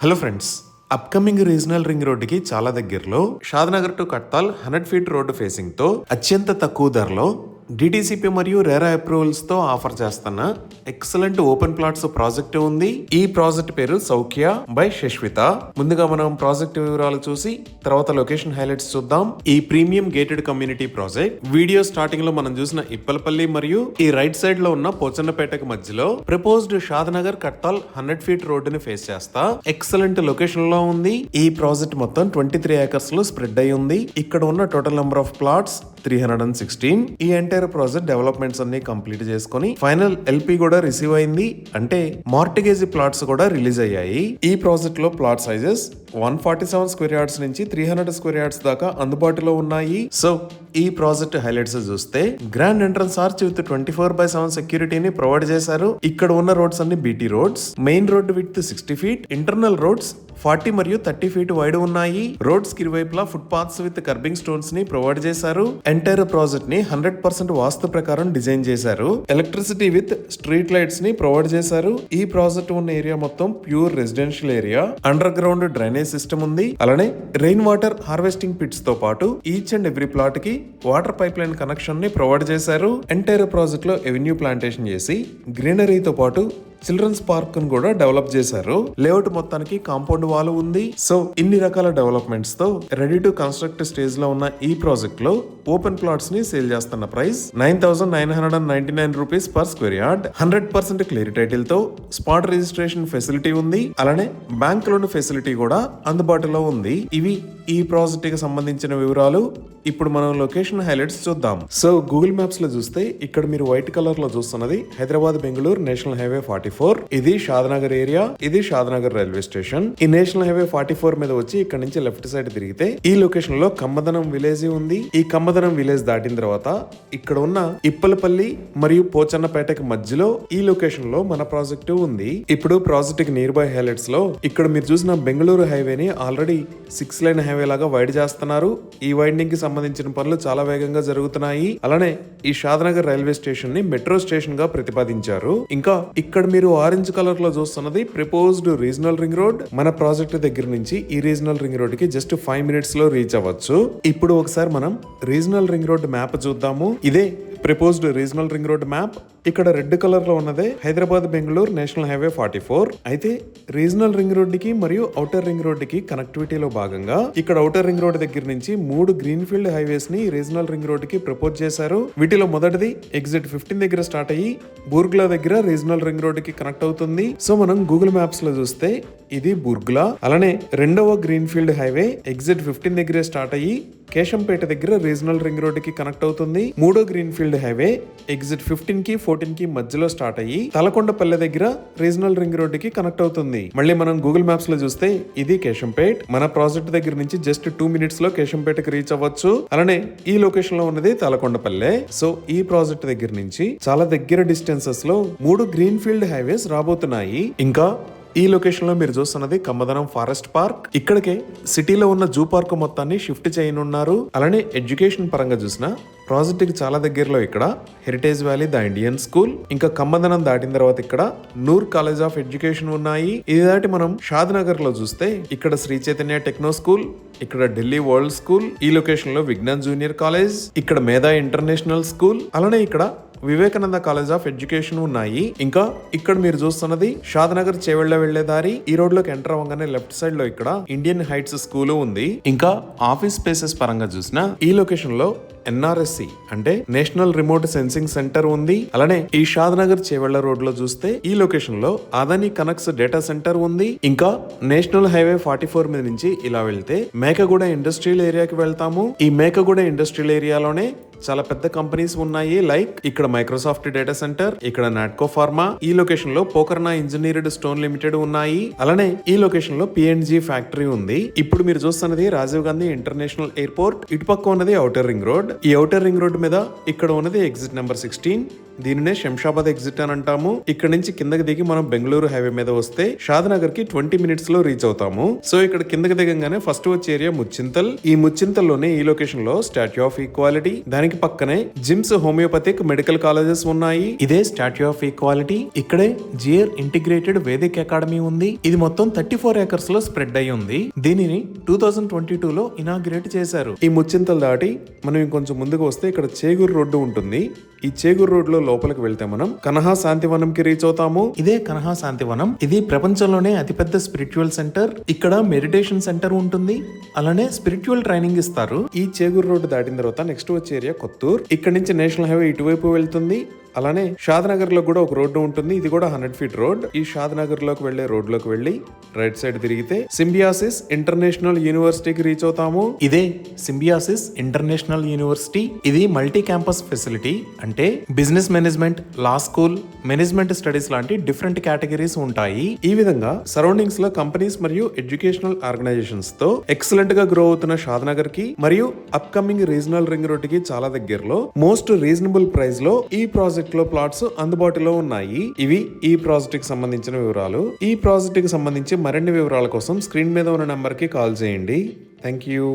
Hello friends, upcoming regional ring రోడ్డుకి చాలా దగ్గరలో Shadnagar to Kadthal 100 feet road facing తో అత్యంత తక్కువ ధరలో డిటిసిపి మరియు రెరా అప్రూవల్స్ తో ఆఫర్ చేస్తున్న ఎక్సలెంట్ ఓపెన్ ప్లాట్స్ ప్రాజెక్ట్ ఉంది. ఈ ప్రాజెక్ట్ పేరు సౌఖ్య బై శశ్విత. ముందుగా మనం ప్రాజెక్ట్ వివరాలు చూసి తర్వాత లొకేషన్ హైలైట్స్ చూద్దాం. ఈ premium gated community project video starting లో మనం చూసిన ఇప్పలపల్లి మరియు ఈ రైట్ సైడ్ లో ఉన్న పోచన్నపేటకు మధ్యలో ప్రపోజ్డ్ షాద్నగర్ కట్టాల్ 100 ఫీట్ రోడ్డుని ఫేస్ చేస్తా ఎక్సలెంట్ లొకేషన్ లో ఉంది. ఈ ప్రాజెక్ట్ మొత్తం 23 ఏకర్స్ లో స్ప్రెడ్ అయి ఉంది. ఇక్కడ ఉన్న టోటల్ నెంబర్ ఆఫ్ ప్లాట్స్ 316. ఈ ఎంటైర్ ప్రాజెక్ట్ డెవలప్మెంట్స్ అన్ని కంప్లీట్ చేసుకుని ఫైనల్ ఎల్పి కూడా రిసీవ్ అయింది. అంటే మార్టిగేజ్ ప్లాట్స్ కూడా రిలీజ్ అయ్యాయి. ఈ ప్రాజెక్ట్ లో ప్లాట్ సైజెస్ 147 స్క్వేర్ యార్డ్స్ నుంచి 300 స్క్వేర్ యార్డ్స్ దాకా అందుబాటులో ఉన్నాయి. సో ఈ ప్రాజెక్ట్ హైలైట్స్ చూస్తే గ్రాండ్ ఎంట్రన్స్ ఆర్చ్ విత్ 24/7 సెక్యూరిటీని ప్రొవైడ్ చేశారు. ఇక్కడ ఉన్న రోడ్స్ అన్ని BT roads. Main road with 60 feet, internal roads 40 మరియు 30 ఫీట్ వైడ్ ఉన్నాయి. రోడ్స్ కి ఇరువైపులా foot paths with kerbing stones ని ప్రొవైడ్ చేశారు. ఎంటైర్ ప్రాజెక్ట్ ని 100% వాస్తు ప్రకారం డిజైన్ చేశారు. ఎలక్ట్రిసిటీ విత్ స్ట్రీట్ లైట్స్ ని ప్రొవైడ్ చేశారు. ఈ ప్రాజెక్ట్ ఉన్న ఏరియా మొత్తం pure residential area. Under ground drainage system ఉంది. అలానే రెయిన్ వాటర్ హార్వెస్టింగ్ పిట్స్ తో పాటు ఈచ్ అండ్ ఎవ్రీ ప్లాట్ కి వాటర్ పైప్ లైన్ కనెక్షన్ ని ప్రొవైడ్ చేశారు. ఎంటైర్ ప్రాజెక్ట్ లో ఎవెన్యూ ప్లాంటేషన్ చేసి గ్రీనరీతో పాటు చిల్డ్రన్స్ పార్క్ ను కూడా డెవలప్ చేశారు. లేఅవుట్ మొత్తానికి కాంపౌండ్ వాల్ ఉంది. సో ఇన్ని రకాల డెవలప్మెంట్స్ తో రెడీ టు కన్స్ట్రక్ట్ స్టేజ్ లో ఉన్న ఈ ప్రాజెక్ట్ లో ఓపెన్ ప్లాట్స్ ని సేల్ చేస్తున్న price 9,999 rupees per square yard. 100% clear title తో స్పాట్ రిజిస్ట్రేషన్ ఫెసిలిటీ ఉంది. అలానే బ్యాంక్ లోన్ ఫెసిలిటీ కూడా అందుబాటులో ఉంది. ఇవి ఈ ప్రాజెక్ట్ కి సంబంధించిన వివరాలు. ఇప్పుడు మనం లొకేషన్ హైలైట్స్ చూద్దాం. సో గూగుల్ మ్యాప్స్ లో చూస్తే ఇక్కడ మీరు వైట్ కలర్ లో చూస్తున్నది హైదరాబాద్ బెంగళూరు నేషనల్ హైవే 44. ఇది షాద్నగర్ ఏరియా. ఇది షాద్నగర్ రైల్వే స్టేషన్. ఈ నేషనల్ హైవే 44 మీద వచ్చి ఇక్కడ నుంచి లెఫ్ట్ సైడ్ తిరిగితే ఈ లొకేషన్ లో కమ్మదనం విలేజ్ ఉంది. ఈ కమ్మదనం విలేజ్ దాటిన తర్వాత ఇక్కడ ఉన్న ఇప్పలపల్లి మరియు పోచన్నపేటకి మధ్యలో ఈ లొకేషన్ లో మన ప్రాజెక్టు ఉంది. ఇప్పుడు ప్రాజెక్ట్ కి నియర్ బై హైలైట్స్ లో ఇక్కడ మీరు చూసిన బెంగళూరు హైవేని ఆల్రెడీ 6 లైన్ హైవే లాగా వైడ్ చేస్తున్నారు. ఈ వైండింగ్ కి సంబంధించిన పనులు చాలా వేగంగా జరుగుతున్నాయి. అలానే ఈ షాద్నగర్ రైల్వే స్టేషన్ ని మెట్రో స్టేషన్ గా ప్రతిపాదించారు. ఇంకా ఇక్కడ మీరు ఆరెంజ్ కలర్ లో చూస్తున్నది ప్రపోజ్డ్ రీజనల్ రింగ్ రోడ్. మన ప్రాజెక్ట్ దగ్గర నుంచి ఈ రీజనల్ రింగ్ రోడ్ కి జస్ట్ 5 మినిట్స్ లో రీచ్ అవ్వచ్చు. ఇప్పుడు ఒకసారి మనం రీజనల్ రింగ్ రోడ్ మ్యాప్ చూద్దాము. ఇదే proposed regional ring road map. ఇక్కడ రెడ్ కలర్ లో ఉన్నదే హైదరాబాద్ బెంగళూరు నేషనల్ హైవే 44. అయితే రీజనల్ రింగ్ రోడ్ కి మరియు ఔటర్ రింగ్ రోడ్ కి కనెక్టివిటీలో భాగంగా ఇక్కడ ఔటర్ రింగ్ రోడ్ దగ్గర నుంచి 3 గ్రీన్ ఫీల్డ్ హైవేస్ ని రీజనల్ రింగ్ రోడ్ కి ప్రపోజ్ చేశారు. వీటిలో మొదటిది ఎగ్జిట్ 15 దగ్గర స్టార్ట్ అయ్యి బూర్గ్లా దగ్గర రీజనల్ రింగ్ రోడ్ కి కనెక్ట్ అవుతుంది. సో మనం గూగుల్ మ్యాప్స్ లో చూస్తే ఇది బూర్గ్లా. అలానే రెండవ గ్రీన్ ఫీల్డ్ హైవే ఎగ్జిట్ 15 దగ్గరే స్టార్ట్ అయ్యి కేశంపేట దగ్గర రీజనల్ రింగ్ రోడ్ కి కనెక్ట్ అవుతుంది. మూడో గ్రీన్ ఫీల్డ్ హైవే ఎగ్జిట్ 15 కి 14 కి మధ్యలో స్టార్ట్ అయ్యి తలకొండపల్లె దగ్గర రీజనల్ రింగ్ రోడ్ కి కనెక్ట్ అవుతుంది. మళ్ళీ మనం గూగుల్ మ్యాప్స్ లో చూస్తే ఇది కేశంపేట్. మన ప్రాజెక్ట్ దగ్గర నుంచి జస్ట్ 2 మినిట్స్ లో కేశంపేటకి రీచ్ అవ్వచ్చు. అలానే ఈ లొకేషన్ లో ఉన్నది తలకొండపల్లె. సో ఈ ప్రాజెక్ట్ దగ్గర నుంచి చాలా దగ్గర డిస్టెన్సెస్ లో 3 గ్రీన్ ఫీల్డ్ హైవేస్ రాబోతున్నాయి. ఇంకా ఈ లొకేషన్ లో మీరు చూస్తున్నది కమ్మదనం ఫారెస్ట్ పార్క్. ఇక్కడికే సిటీలో ఉన్న జూ పార్క్ మొత్తాన్ని షిఫ్ట్ చేయనున్నారు. అలానే ఎడ్యుకేషన్ పరంగా చూసిన ప్రాజెక్ట్ కి చాలా దగ్గరలో ఇక్కడ heritage valley the Indian school, ఇంకా కమ్మదనం దాటిన తర్వాత ఇక్కడ నూర్ కాలేజ్ ఆఫ్ ఎడ్యుకేషన్ ఉన్నాయి. ఇది దాటి మనం షాద్నగర్ లో చూస్తే ఇక్కడ శ్రీ చైతన్య టెక్నో స్కూల్, ఇక్కడ ఢిల్లీ వరల్డ్ స్కూల్, ఈ లొకేషన్ లో విజ్ఞాన్ జూనియర్ కాలేజ్, ఇక్కడ మేధా ఇంటర్నేషనల్ స్కూల్, అలానే ఇక్కడ వివేకానంద కాలేజ్ ఆఫ్ ఎడ్యుకేషన్ ఉన్నాయి. ఇంకా ఇక్కడ మీరు చూస్తున్నది షాద్నగర్ చేవెళ్ల వెళ్లే దారి. ఈ రోడ్ లోకి ఎంటర్ అవ్వగానే లెఫ్ట్ సైడ్ లో ఇక్కడ ఇండియన్ హైట్స్ స్కూల్ ఉంది. ఇంకా ఆఫీస్ స్పేసెస్ పరంగా చూసిన ఈ లొకేషన్ లో ఎన్ఆర్ఎస్సి అంటే నేషనల్ రిమోట్ సెన్సింగ్ సెంటర్ ఉంది. అలానే ఈ షాద్నగర్ చేవెళ్ల రోడ్ లో చూస్తే ఈ లొకేషన్ లో అదానీ కనెక్ట్స్ డేటా సెంటర్ ఉంది. ఇంకా నేషనల్ హైవే 44 మీద నుంచి ఇలా వెళ్తే మేకగూడ ఇండస్ట్రియల్ ఏరియాకి వెళ్తాము. ఈ మేకగూడ ఇండస్ట్రియల్ ఏరియాలోనే చాలా పెద్ద కంపెనీస్ ఉన్నాయి. లైక్ ఇక్కడ మైక్రోసాఫ్ట్ డేటా సెంటర్, ఇక్కడ నాట్కో ఫార్మా, ఈ లొకేషన్ లో పోకర్నా ఇంజనీర్డ్ స్టోన్ లిమిటెడ్ ఉన్నాయి. అలానే ఈ లొకేషన్ లో పిఎన్జి ఫ్యాక్టరీ ఉంది. ఇప్పుడు మీరు చూస్తున్నది రాజీవ్ గాంధీ ఇంటర్నేషనల్ ఎయిర్పోర్ట్. ఇటుపక్క ఉన్నది ఔటర్ రింగ్ రోడ్. ఈ ఔటర్ రింగ్ రోడ్ మీద ఇక్కడ ఉన్నది ఎగ్జిట్ నెంబర్ 16. దీనినే శంషాబాద్ ఎగ్జిట్ అని అంటాము. ఇక్కడ నుంచి కిందకి దిగి మనం బెంగళూరు హైవే మీద వస్తే షాద్నగర్ కి 20 మినిట్స్ లో రీచ్ అవుతాము. సో ఇక్కడ కిందకి దిగంగానే ఫస్ట్ వచ్చే ఏరియా ముచ్చింతల్. ఈ ముచ్చింతల్లోనే ఈ లొకేషన్ లో స్టాట్యూ ఆఫ్ ఈక్వాలిటీ, దానికి పక్కనే జిమ్స్, హోమియోపతిక్, మెడికల్ కాలేజెస్ ఉన్నాయి. ఇదే స్టాట్యూ ఆఫ్ ఈక్వాలిటీ. ఇక్కడే జియర్ ఇంటిగ్రేటెడ్ వేదిక్ అకాడమీ ఉంది. ఇది మొత్తం 34 ఏకర్స్ లో స్ప్రెడ్ అయి ఉంది. దీనిని 2022లో ఇనాగ్రేట్ చేశారు. ఈ ముచ్చింతల్ దాటి మనం ఇంకొంచెం ముందుకు వస్తే ఇక్కడ చేగూరు రోడ్డు ఉంటుంది. ఈ చేగూరు రోడ్ లో లోపలికి వెళ్తే మనం కనహా శాంతివనం కి రీచ్ అవుతాము. ఇదే కనహా శాంతివనం. ఇది ప్రపంచంలోనే అతిపెద్ద స్పిరిచువల్ సెంటర్. ఇక్కడ మెడిటేషన్ సెంటర్ ఉంటుంది. అలానే స్పిరిచువల్ ట్రైనింగ్ ఇస్తారు. ఈ చేగూరు రోడ్డు దాటిన తర్వాత నెక్స్ట్ వచ్చే ఏరియా కొత్తూర్. ఇక్కడ నుంచి నేషనల్ హైవే ఇటువైపు వెళ్తుంది. అలానే షాద్నగర్ లో కూడా ఒక రోడ్డు ఉంటుంది. ఇది కూడా 100 ఫీట్ రోడ్. ఈ షాద్నగర్ లోకి వెళ్లే రోడ్ లోకి వెళ్లి రైట్ సైడ్ తిరిగితే సింబియాసిస్ ఇంటర్నేషనల్ యూనివర్సిటీకి రీచ్ అవుతాము. ఇదే సింబియాసిస్ ఇంటర్నేషనల్ యూనివర్సిటీ. ఇది మల్టీ క్యాంపస్ ఫెసిలిటీ. అంటే బిజినెస్ మేనేజ్మెంట్, లా స్కూల్, మేనేజ్మెంట్ స్టడీస్ లాంటి డిఫరెంట్ కేటగిరీస్ ఉంటాయి. ఈ విధంగా సరౌండింగ్స్ లో కంపెనీస్ మరియు ఎడ్యుకేషనల్ ఆర్గనైజేషన్స్ తో ఎక్సలెంట్ గా గ్రో అవుతున్న షాద్నగర్ కి మరియు అప్కమింగ్ రీజనల్ రింగ్ రోడ్ కి చాలా దగ్గరలో మోస్ట్ రీజనబుల్ ప్రైస్ లో ఈ ప్రాజెక్ట్ లో ప్లాట్స్ అందుబాటులో ఉన్నాయి. ఇవి ఈ ప్రాజెక్ట్ కి సంబంధించిన వివరాలు. ఈ ప్రాజెక్ట్ కి సంబంధించి మరిన్ని వివరాల కోసం స్క్రీన్ మీద ఉన్న నంబర్ కి కాల్ చేయండి. Thank you.